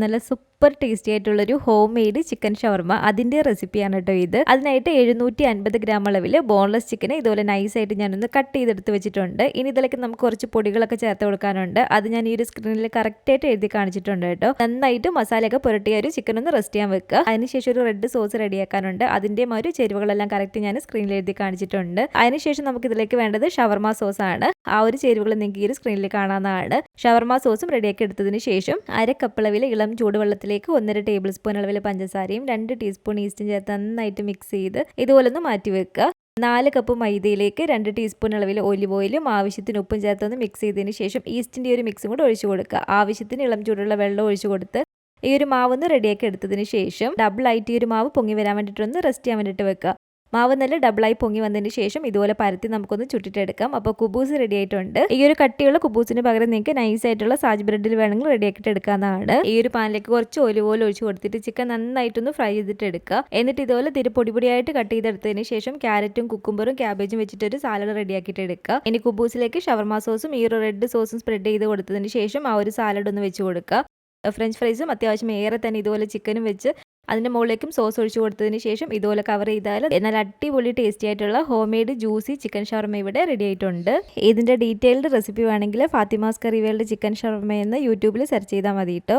നല്ല super tasty ആയിട്ടുള്ളൊരു home made chicken ഷവർമ അതിൻ്റെ റെസിപ്പിയാണ് കേട്ടോ ഇത്. അതിനായിട്ട് 750 ഗ്രാം അളവിൽ ബോൺലെസ് ചിക്കനെ ഇതുപോലെ നൈസായിട്ട് ഞാനൊന്ന് കട്ട് ചെയ്തെടുത്ത് വെച്ചിട്ടുണ്ട്. ഇനി ഇതിലേക്ക് നമുക്ക് കുറച്ച് പൊടികളൊക്കെ ചേർത്ത് കൊടുക്കാനുണ്ട്. അത് ഞാൻ ഈ ഒരു സ്ക്രീനിൽ കറക്റ്റായിട്ട് എഴുതി കാണിച്ചിട്ടുണ്ട് കേട്ടോ. നന്നായിട്ട് മസാലയൊക്കെ പുരട്ടിയ ഒരു ചിക്കൻ ഒന്ന് റെസ്റ്റ് ചെയ്യാൻ വെക്കുക. അതിനുശേഷം ഒരു റെഡ് സോസ് റെഡിയാക്കാനുണ്ട്. അതിൻ്റെ ഒരു ചേരുവകളെല്ലാം കറക്റ്റ് ഞാൻ സ്ക്രീനിൽ എഴുതി കാണിച്ചിട്ടുണ്ട്. അതിനുശേഷം നമുക്ക് ഇതിലേക്ക് വേണ്ടത് ഷവർമ സോസ് ആണ്. ആ ഒരു ചേരുവകൾ നിങ്ങൾക്ക് ഈ ഒരു സ്ക്രീനിൽ കാണാവുന്നതാണ്. ഷവർമ സോസും റെഡിയാക്കി എടുത്തതിന് ശേഷം 1/2 കപ്പ് അളവിൽ ഇളം ചൂടുവെള്ളത്തിലേക്ക് 1.5 ടേബിൾ സ്പൂൺ അളവിൽ പഞ്ചസാരയും 2 ടീസ്പൂൺ ഈസ്റ്റും ചേർത്ത് നന്നായിട്ട് മിക്സ് ചെയ്ത് ഇതുപോലെ ഒന്ന് മാറ്റി വെക്കുക. 4 കപ്പ് മൈദയിലേക്ക് 2 ടീസ്പൂൺ അളവിൽ ഒലിവ് ഓയിലും ആവശ്യത്തിന് ഉപ്പും ചേർത്തൊന്ന് മിക്സ് ചെയ്തതിന് ശേഷം ഈസ്റ്റിൻ്റെ ഒരു മിക്സും കൂടെ ഒഴിച്ചു കൊടുക്കുക. ആവശ്യത്തിന് ഇളം ചൂടുള്ള വെള്ളം ഒഴിച്ചു കൊടുത്ത് ഈ ഒരു മാവ് ഒന്ന് റെഡിയാക്കി എടുത്തതിന് ശേഷം ഡബിളായിട്ട് ഈ ഒരു മാവ് പൊങ്ങി വരാൻ വേണ്ടിയിട്ടൊന്ന് റെസ്റ്റ് ചെയ്യാൻ വേണ്ടിയിട്ട് വെക്കുക. മാവ് നല്ല ഡബിളായി പൊങ്ങി വന്നതിന് ശേഷം ഇതുപോലെ പരത്തി നമുക്കൊന്ന് ചുട്ടിട്ടെടുക്കാം. അപ്പോൾ കുബൂസ് റെഡി ആയിട്ടുണ്ട്. ഈ ഒരു കട്ടിയുള്ള കുബൂസിന് പകരം നിങ്ങൾക്ക് നൈസ് ആയിട്ടുള്ള സാജ് ബ്രെഡിൽ വേണമെങ്കിൽ റെഡിയാക്കിയിട്ട് എടുക്കാവുന്നതാണ്. ഈ ഒരു പാനിലേക്ക് കുറച്ച് ഒലിവ് ഓയിൽ ഒഴിച്ച് കൊടുത്തിട്ട് ചിക്കൻ നന്നായിട്ടൊന്ന് ഫ്രൈ ചെയ്തിട്ട് എടുക്കുക. എന്നിട്ട് ഇതുപോലെ പൊടിപൊടിയായിട്ട് കട്ട് ചെയ്തെടുത്തതിന് ശേഷം ക്യാരറ്റും കുക്കുംബറും ക്യാബേജും വെച്ചിട്ട് ഒരു സാലഡ് റെഡിയാക്കിയിട്ട് എടുക്കുക. ഇനി കുബൂസിലേക്ക് ഷവർമ സോസും ഈ ഒരു റെഡ് സോസും സ്പ്രെഡ് ചെയ്ത് കൊടുത്തതിന് ശേഷം ആ ഒരു സാലഡ് ഒന്ന് വെച്ച് കൊടുക്കുക. ഫ്രഞ്ച് ഫ്രൈസും അത്യാവശ്യം ഏറെ തന്നെ ഇതുപോലെ ചിക്കനും വെച്ച് അതിൻ്റെ മുകളിലേക്കും സോസ് ഒഴിച്ചു കൊടുത്തതിന് ശേഷം ഇതുപോലെ കവർ ചെയ്താൽ എന്നാൽ അടിപൊളി ടേസ്റ്റി ആയിട്ടുള്ള ഹോം മെയ്ഡ് ജ്യൂസി ചിക്കൻ ഷവർമ ഇവിടെ റെഡി ആയിട്ടുണ്ട്. ഇതിൻ്റെ ഡീറ്റെയിൽഡ് റെസിപ്പി വേണമെങ്കിൽ ഫാത്തിമാസ് കറി വേൾഡ് ചിക്കൻ ഷവർമ എന്ന് യൂട്യൂബിൽ സെർച്ച് ചെയ്താൽ മതി കേട്ടോ.